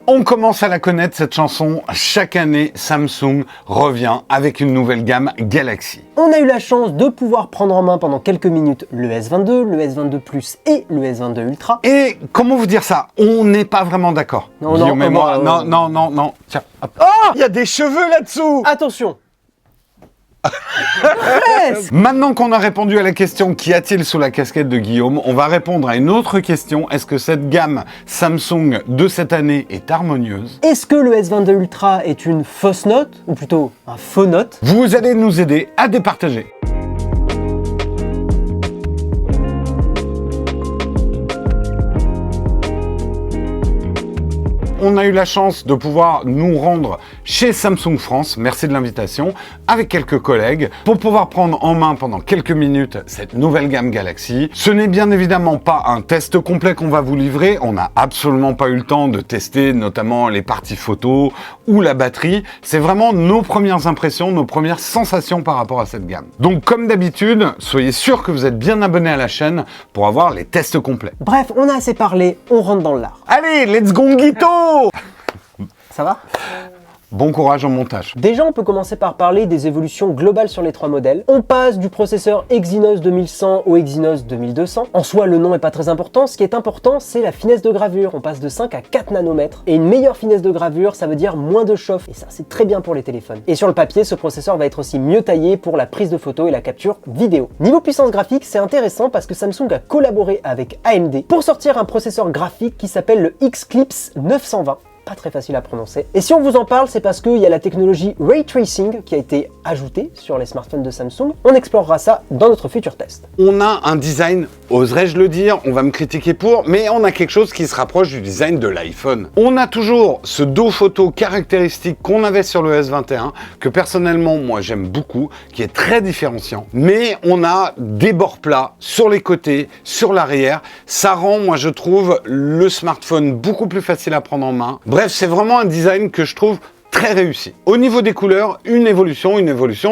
On commence à la connaître cette chanson. Chaque année, Samsung revient avec une nouvelle gamme Galaxy. On a eu la chance de pouvoir prendre en main pendant quelques minutes le S22, le S22 Plus et le S22 Ultra. Et comment vous dire ça? On n'est pas vraiment d'accord. Guillaume et moi, non. Tiens, hop. Oh, il y a des cheveux là-dessous. Attention. Maintenant qu'on a répondu à la question qu'y a-t-il sous la casquette de Guillaume, on va répondre à une autre question. Est-ce que cette gamme Samsung de cette année est harmonieuse? Est-ce que le S22 Ultra est une fausse note, ou plutôt un faux note? Vous allez nous aider à départager. On a eu la chance de pouvoir nous rendre chez Samsung France, merci de l'invitation, avec quelques collègues, pour pouvoir prendre en main pendant quelques minutes cette nouvelle gamme Galaxy. Ce n'est bien évidemment pas un test complet qu'on va vous livrer, on n'a absolument pas eu le temps de tester notamment les parties photos ou la batterie. C'est vraiment nos premières impressions, nos premières sensations par rapport à cette gamme. Donc comme d'habitude, soyez sûr que vous êtes bien abonné à la chaîne pour avoir les tests complets. Bref, on a assez parlé, on rentre dans l'art. Allez, let's go Guito! Ça va? Bon courage au montage. Déjà, on peut commencer par parler des évolutions globales sur les trois modèles. On passe du processeur Exynos 2100 au Exynos 2200. En soi, le nom est pas très important. Ce qui est important, c'est la finesse de gravure. On passe de 5 à 4 nanomètres. Et une meilleure finesse de gravure, ça veut dire moins de chauffe. Et ça, c'est très bien pour les téléphones. Et sur le papier, ce processeur va être aussi mieux taillé pour la prise de photos et la capture vidéo. Niveau puissance graphique, c'est intéressant parce que Samsung a collaboré avec AMD pour sortir un processeur graphique qui s'appelle le Xclipse 920. Pas très facile à prononcer. Et si on vous en parle, c'est parce qu'il y a la technologie Ray Tracing qui a été ajoutée sur les smartphones de Samsung. On explorera ça dans notre futur test. On a un design, oserais-je le dire, on va me critiquer pour, mais on a quelque chose qui se rapproche du design de l'iPhone. On a toujours ce dos photo caractéristique qu'on avait sur le S21, que personnellement, moi j'aime beaucoup, qui est très différenciant. Mais on a des bords plats sur les côtés, sur l'arrière. Ça rend, moi je trouve, le smartphone beaucoup plus facile à prendre en main. Bref, c'est vraiment un design que je trouve très réussi. Au niveau des couleurs, une évolution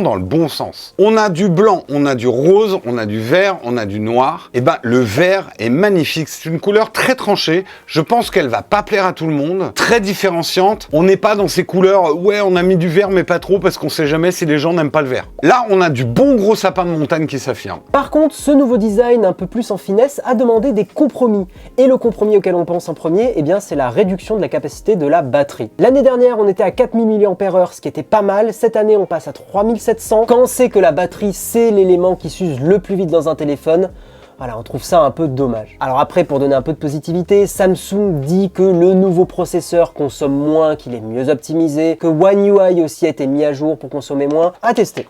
dans le bon sens. On a du blanc, on a du rose, on a du vert, on a du noir. Et ben, le vert est magnifique. C'est une couleur très tranchée. Je pense qu'elle va pas plaire à tout le monde. Très différenciante. On n'est pas dans ces couleurs, ouais, on a mis du vert, mais pas trop, parce qu'on sait jamais si les gens n'aiment pas le vert. Là, on a du bon gros sapin de montagne qui s'affirme. Par contre, ce nouveau design un peu plus en finesse a demandé des compromis. Et le compromis auquel on pense en premier, eh bien, c'est la réduction de la capacité de la batterie. L'année dernière, on était à 4000 mAh, ce qui était pas mal. Cette année, on passe à 3700. Quand on sait que la batterie, c'est l'élément qui s'use le plus vite dans un téléphone, voilà, on trouve ça un peu dommage. Alors après, pour donner un peu de positivité, Samsung dit que le nouveau processeur consomme moins, qu'il est mieux optimisé, que One UI aussi a été mis à jour pour consommer moins. À tester.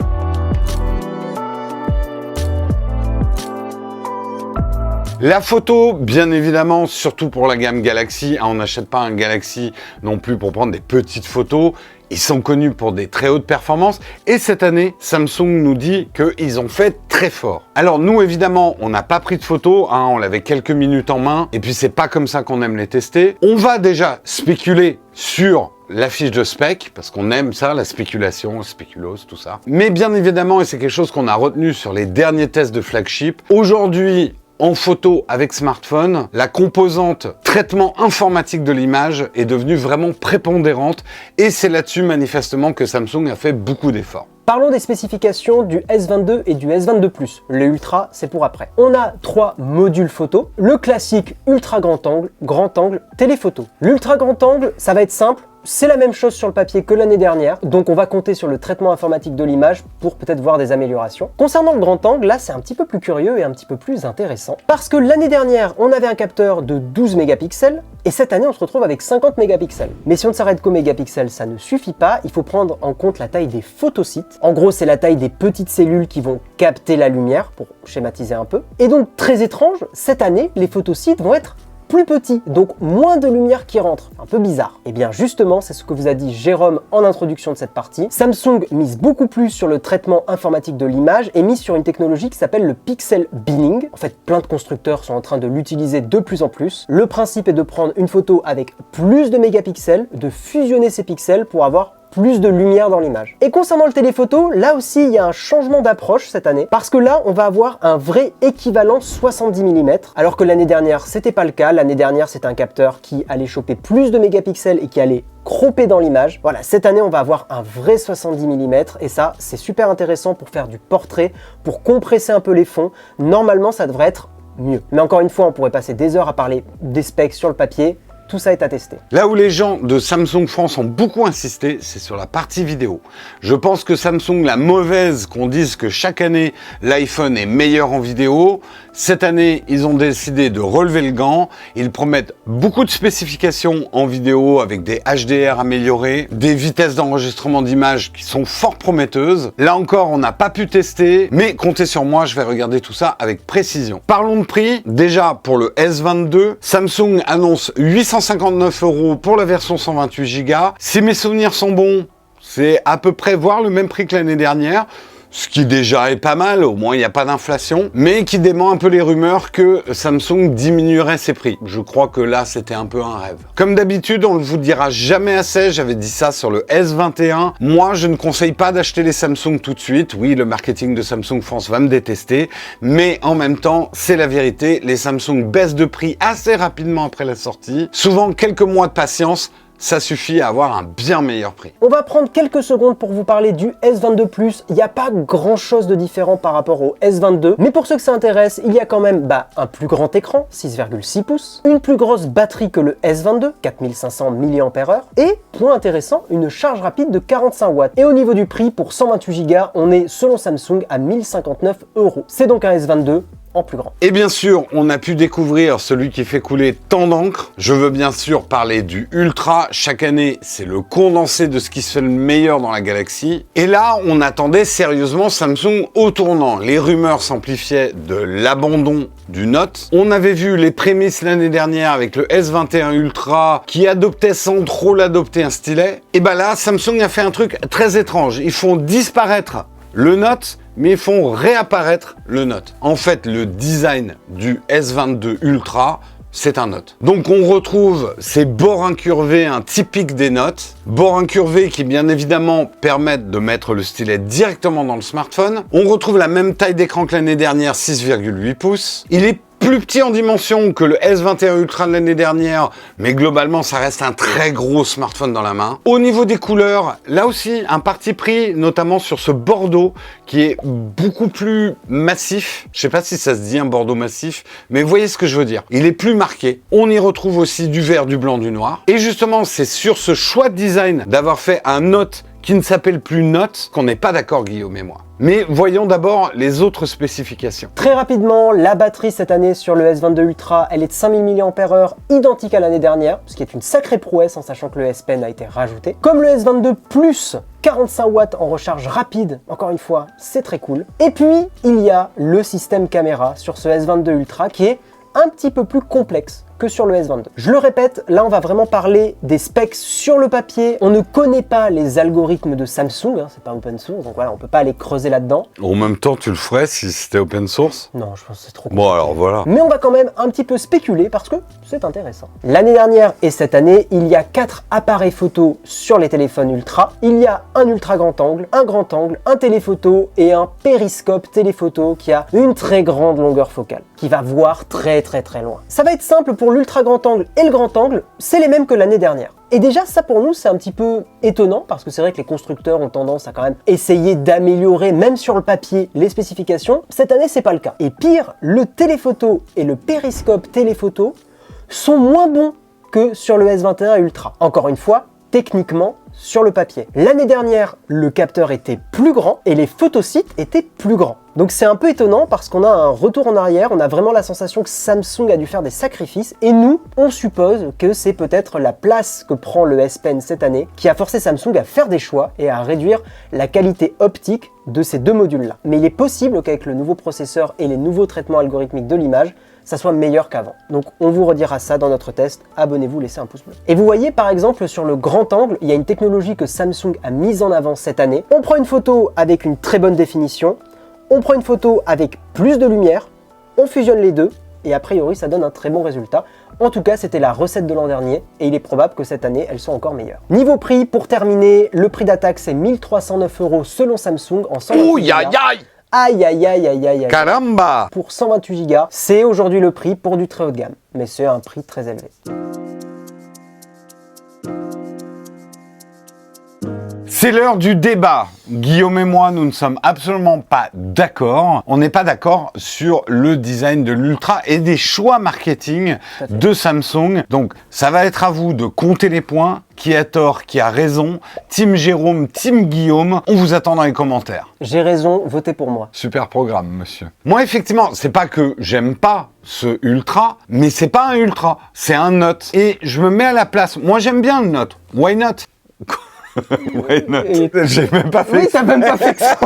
La photo, bien évidemment, surtout pour la gamme Galaxy, on n'achète pas un Galaxy non plus pour prendre des petites photos. Ils sont connus pour des très hautes performances et cette année, Samsung nous dit qu'ils ont fait très fort. Alors nous, évidemment, on n'a pas pris de photos, hein, on l'avait quelques minutes en main et puis c'est pas comme ça qu'on aime les tester. On va déjà spéculer sur la fiche de spec, parce qu'on aime ça, la spéculation, la spéculose, tout ça. Mais bien évidemment, et c'est quelque chose qu'on a retenu sur les derniers tests de flagship, aujourd'hui, en photo avec smartphone, la composante traitement informatique de l'image est devenue vraiment prépondérante et c'est là-dessus manifestement que Samsung a fait beaucoup d'efforts. Parlons des spécifications du S22 et du S22 Plus. Le Ultra, c'est pour après. On a 3 modules photo. Le classique ultra grand angle, téléphoto. L'ultra grand angle, ça va être simple. C'est la même chose sur le papier que l'année dernière, donc on va compter sur le traitement informatique de l'image pour peut-être voir des améliorations. Concernant le grand angle, là c'est un petit peu plus curieux et un petit peu plus intéressant, parce que l'année dernière, on avait un capteur de 12 mégapixels, et cette année on se retrouve avec 50 mégapixels. Mais si on ne s'arrête qu'aux mégapixels, ça ne suffit pas, il faut prendre en compte la taille des photosites. En gros, c'est la taille des petites cellules qui vont capter la lumière, pour schématiser un peu. Et donc, très étrange, cette année, les photosites vont être plus petit, donc moins de lumière qui rentre. Un peu bizarre. Et bien justement, c'est ce que vous a dit Jérôme en introduction de cette partie. Samsung mise beaucoup plus sur le traitement informatique de l'image et mise sur une technologie qui s'appelle le pixel binning. En fait, plein de constructeurs sont en train de l'utiliser de plus en plus. Le principe est de prendre une photo avec plus de mégapixels, de fusionner ces pixels pour avoir plus de lumière dans l'image. Et concernant le téléphoto, là aussi il y a un changement d'approche cette année, parce que là on va avoir un vrai équivalent 70 mm, alors que l'année dernière c'était pas le cas. L'année dernière c'était un capteur qui allait choper plus de mégapixels et qui allait cropper dans l'image. Voilà, cette année on va avoir un vrai 70 mm et ça c'est super intéressant pour faire du portrait, pour compresser un peu les fonds. Normalement ça devrait être mieux. Mais encore une fois, on pourrait passer des heures à parler des specs sur le papier. Tout ça est à tester. Là où les gens de Samsung France ont beaucoup insisté, c'est sur la partie vidéo. Je pense que Samsung, la mauvaise qu'on dise que chaque année l'iPhone est meilleur en vidéo, cette année ils ont décidé de relever le gant. Ils promettent beaucoup de spécifications en vidéo avec des HDR améliorés, des vitesses d'enregistrement d'images qui sont fort prometteuses. Là encore, on n'a pas pu tester, mais comptez sur moi, je vais regarder tout ça avec précision. Parlons de prix. Déjà pour le S22, Samsung annonce 859 € pour la version 128 Go. Si mes souvenirs sont bons, c'est à peu près voire le même prix que l'année dernière, ce qui déjà est pas mal, au moins il n'y a pas d'inflation, mais qui dément un peu les rumeurs que Samsung diminuerait ses prix. Je crois que là, c'était un peu un rêve. Comme d'habitude, on ne vous le dira jamais assez, j'avais dit ça sur le S21. Moi, je ne conseille pas d'acheter les Samsung tout de suite. Oui, le marketing de Samsung France va me détester, mais en même temps, c'est la vérité. Les Samsung baissent de prix assez rapidement après la sortie. Souvent, quelques mois de patience, ça suffit à avoir un bien meilleur prix. On va prendre quelques secondes pour vous parler du S22 Plus. Il n'y a pas grand chose de différent par rapport au S22, mais pour ceux que ça intéresse, il y a quand même un plus grand écran, 6,6 pouces, une plus grosse batterie que le S22, 4500 mAh, et, point intéressant, une charge rapide de 45 watts. Et au niveau du prix, pour 128 Go, on est, selon Samsung, à 1059 €. C'est donc un S22 en plus grand. Et bien sûr, on a pu découvrir celui qui fait couler tant d'encre. Je veux bien sûr parler du Ultra. Chaque année, c'est le condensé de ce qui se fait le meilleur dans la galaxie. Et là, on attendait sérieusement Samsung au tournant. Les rumeurs s'amplifiaient de l'abandon du Note. On avait vu les prémices l'année dernière avec le S21 Ultra qui adoptait sans trop l'adopter un stylet. Et bah là, Samsung a fait un truc très étrange. Ils font disparaître le Note, mais ils font réapparaître le Note. En fait, le design du S22 Ultra, c'est un Note. Donc on retrouve ces bords incurvés, un typique des Notes. Bords incurvés qui bien évidemment permettent de mettre le stylet directement dans le smartphone. On retrouve la même taille d'écran que l'année dernière, 6,8 pouces. Il est plus petit en dimension que le S21 Ultra de l'année dernière, mais globalement ça reste un très gros smartphone dans la main. Au niveau des couleurs, là aussi un parti pris, notamment sur ce bordeaux qui est beaucoup plus massif. Je sais pas si ça se dit un bordeaux massif, mais vous voyez ce que je veux dire. Il est plus marqué. On y retrouve aussi du vert, du blanc, du noir. Et justement, c'est sur ce choix de design d'avoir fait un Note qui ne s'appelle plus Note qu'on n'est pas d'accord, Guillaume et moi. Mais voyons d'abord les autres spécifications. Très rapidement, la batterie cette année sur le S22 Ultra, elle est de 5000 mAh, identique à l'année dernière, ce qui est une sacrée prouesse en sachant que le S Pen a été rajouté. Comme le S22 Plus, 45 watts en recharge rapide, encore une fois, c'est très cool. Et puis, il y a le système caméra sur ce S22 Ultra qui est un petit peu plus complexe que sur le S22. Je le répète, là on va vraiment parler des specs sur le papier. On ne connaît pas les algorithmes de Samsung, hein, c'est pas open source, donc voilà, on peut pas aller creuser là-dedans. En même temps, tu le ferais si c'était open source? Non, je pense que c'est trop compliqué. Bon alors voilà. Mais on va quand même un petit peu spéculer parce que c'est intéressant. L'année dernière et cette année, il y a 4 appareils photo sur les téléphones Ultra. Il y a un ultra grand angle, un téléphoto et un périscope téléphoto qui a une très grande longueur focale, qui va voir très loin. Ça va être simple pour l'ultra grand angle et le grand angle, c'est les mêmes que l'année dernière. Et déjà, ça pour nous, c'est un petit peu étonnant parce que c'est vrai que les constructeurs ont tendance à quand même essayer d'améliorer, même sur le papier, les spécifications. Cette année, c'est pas le cas. Et pire, le téléphoto et le périscope téléphoto sont moins bons que sur le S21 Ultra. Encore une fois, techniquement, sur le papier. L'année dernière, le capteur était plus grand et les photosites étaient plus grands. Donc c'est un peu étonnant parce qu'on a un retour en arrière, on a vraiment la sensation que Samsung a dû faire des sacrifices et nous, on suppose que c'est peut-être la place que prend le S Pen cette année qui a forcé Samsung à faire des choix et à réduire la qualité optique de ces deux modules-là. Mais il est possible qu'avec le nouveau processeur et les nouveaux traitements algorithmiques de l'image, ça soit meilleur qu'avant. Donc on vous redira ça dans notre test, abonnez-vous, laissez un pouce bleu. Et vous voyez par exemple sur le grand angle, il y a une technologie que Samsung a mise en avant cette année. On prend une photo avec une très bonne définition, on prend une photo avec plus de lumière, on fusionne les deux et a priori ça donne un très bon résultat. En tout cas, c'était la recette de l'an dernier et il est probable que cette année, elles sont encore meilleures. Niveau prix, pour terminer, le prix d'attaque c'est 1309 € selon Samsung en 128 Ouh, aïe, Go. aïe. Aïe aïe aïe aïe aïe aïe. Caramba. Pour 128 Go, c'est aujourd'hui le prix pour du très haut de gamme, mais c'est un prix très élevé. C'est l'heure du débat. Guillaume et moi, nous ne sommes absolument pas d'accord. On n'est pas d'accord sur le design de l'Ultra et des choix marketing de Samsung. Donc, ça va être à vous de compter les points. Qui a tort, qui a raison. Team Jérôme, Team Guillaume. On vous attend dans les commentaires. J'ai raison, votez pour moi. Super programme, monsieur. Moi, effectivement, c'est pas que j'aime pas ce Ultra, mais c'est pas un Ultra, c'est un Note. Et je me mets à la place. Moi, j'aime bien le Note. Why not? Why not? J'ai même pas fait. Oui, t'as même pas fait ça.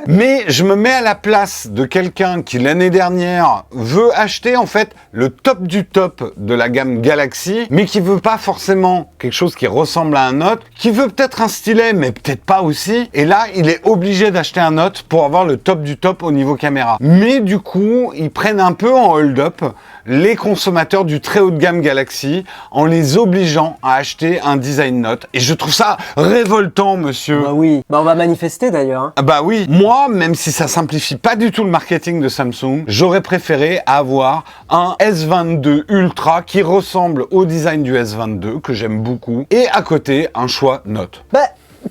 Mais je me mets à la place de quelqu'un qui l'année dernière veut acheter en fait le top du top de la gamme Galaxy, mais qui veut pas forcément quelque chose qui ressemble à un Note, qui veut peut-être un stylet, mais peut-être pas aussi. Et là, il est obligé d'acheter un Note pour avoir le top du top au niveau caméra. Mais du coup, ils prennent un peu en hold-up les consommateurs du très haut de gamme Galaxy en les obligeant à acheter un design Note. Et je trouve ça révoltant, monsieur. Bah oui, bah on va manifester d'ailleurs. Hein. Ah bah oui, moi, même si ça simplifie pas du tout le marketing de Samsung, j'aurais préféré avoir un S22 Ultra qui ressemble au design du S22, que j'aime beaucoup, et à côté, un choix Note. Bah,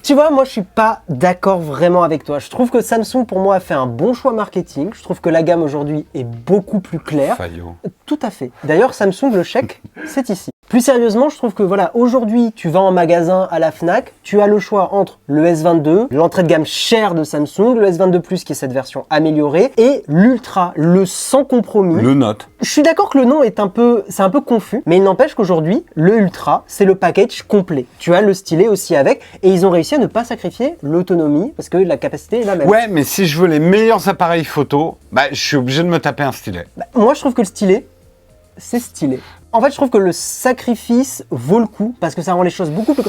tu vois, moi je suis pas d'accord vraiment avec toi. Je trouve que Samsung pour moi a fait un bon choix marketing. Je trouve que la gamme aujourd'hui est beaucoup plus claire. Fayot. Tout à fait. D'ailleurs, Samsung, le chèque, c'est ici. Plus sérieusement, je trouve que voilà, aujourd'hui, tu vas en magasin à la Fnac, tu as le choix entre le S22, l'entrée de gamme chère de Samsung, le S22 Plus qui est cette version améliorée, et l'Ultra, le sans compromis. Le Note. Je suis d'accord que le nom est un peu confus, mais il n'empêche qu'aujourd'hui, le Ultra, c'est le package complet. Tu as le stylet aussi avec, et ils ont réussi à ne pas sacrifier l'autonomie, parce que la capacité est la même. Ouais, mais si je veux les meilleurs appareils photo, bah, je suis obligé de me taper un stylet. Bah, moi, je trouve que le stylet, c'est stylé. En fait, je trouve que le sacrifice vaut le coup parce que ça rend les choses beaucoup plus...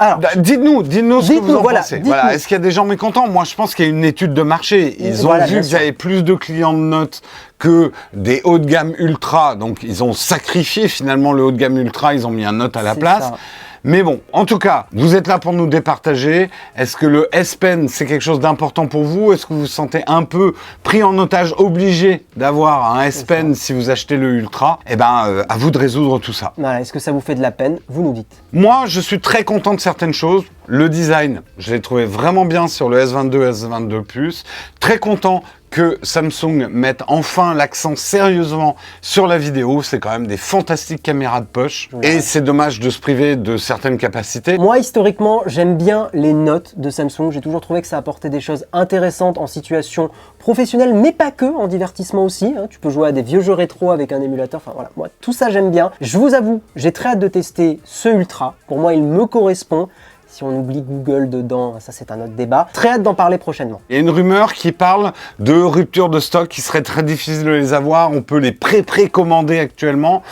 Alors, dites-nous ce que vous en voilà, pensez. Voilà. Est-ce qu'il y a des gens mécontents? Moi, je pense qu'il y a une étude de marché. Ils ont Voilà, vu bien qu'il y avait plus de clients de Note que des hauts de gamme Ultra. Donc, ils ont sacrifié finalement le haut de gamme Ultra. Ils ont mis un Note à la place. Ça. Mais bon, en tout cas, vous êtes là pour nous départager. Est-ce que le S Pen, c'est quelque chose d'important pour vous? Est-ce que vous vous sentez un peu pris en otage, obligé d'avoir un S Pen si vous achetez le Ultra? Eh ben, à vous de résoudre tout ça. Voilà, est-ce que ça vous fait de la peine? Vous nous dites. Moi, je suis très content de certaines choses. Le design, je l'ai trouvé vraiment bien sur le S22, S22 Plus. Très content que Samsung mette enfin l'accent sérieusement sur la vidéo. C'est quand même des fantastiques caméras de poche. Ouais. Et c'est dommage de se priver de certaines capacités. Moi, historiquement, j'aime bien les Notes de Samsung. J'ai toujours trouvé que ça apportait des choses intéressantes en situation professionnelle, mais pas que, en divertissement aussi. Hein. Tu peux jouer à des vieux jeux rétro avec un émulateur. Enfin voilà, moi, tout ça, j'aime bien. Je vous avoue, j'ai très hâte de tester ce Ultra. Pour moi, il me correspond. Si on oublie Google dedans, ça c'est un autre débat. Très hâte d'en parler prochainement. Il y a une rumeur qui parle de rupture de stock, qui serait très difficile de les avoir. On peut les précommander actuellement.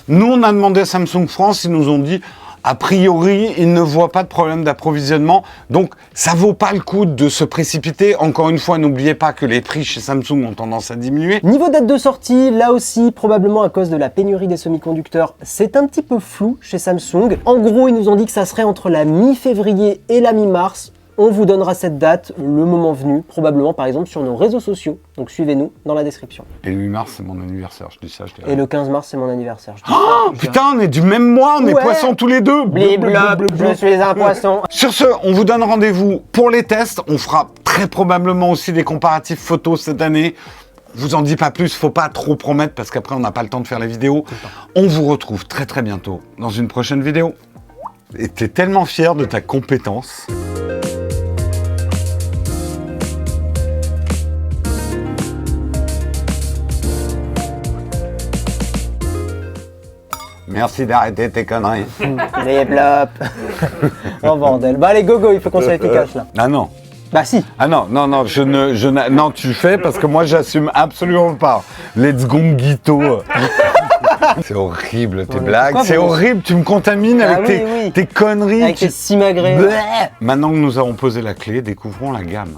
Nous, on a demandé à Samsung France, ils nous ont dit... A priori, ils ne voient pas de problème d'approvisionnement, donc ça vaut pas le coup de se précipiter. Encore une fois, n'oubliez pas que les prix chez Samsung ont tendance à diminuer. Niveau date de sortie, là aussi, probablement à cause de la pénurie des semi-conducteurs, c'est un petit peu flou chez Samsung. En gros, ils nous ont dit que ça serait entre la mi-février et la mi-mars. On vous donnera cette date, le moment venu, probablement par exemple sur nos réseaux sociaux. Donc suivez-nous dans la description. Et le 8 mars, c'est mon anniversaire, je dis ça, je dis rien. Et le 15 mars, c'est mon anniversaire. Oh, putain, on est du même mois, on est poissons tous les deux. Bliblop, je suis un poisson. Sur ce, on vous donne rendez-vous pour les tests. On fera très probablement aussi des comparatifs photos cette année. Je vous en dis pas plus, faut pas trop promettre parce qu'après on n'a pas le temps de faire les vidéos. On vous retrouve très très bientôt dans une prochaine vidéo. Et t'es tellement fier de ta compétence. Merci d'arrêter tes conneries. Bliblop. Oh bordel. Bah allez, go, il faut qu'on soit efficace là. Ah non. Bah si. Ah non, non, tu fais parce que moi j'assume absolument pas. Let's go Guito. C'est horrible tes blagues, c'est horrible, tu me contamines avec tes conneries. Avec tes simagrées. Maintenant que nous avons posé la clé, découvrons la gamme.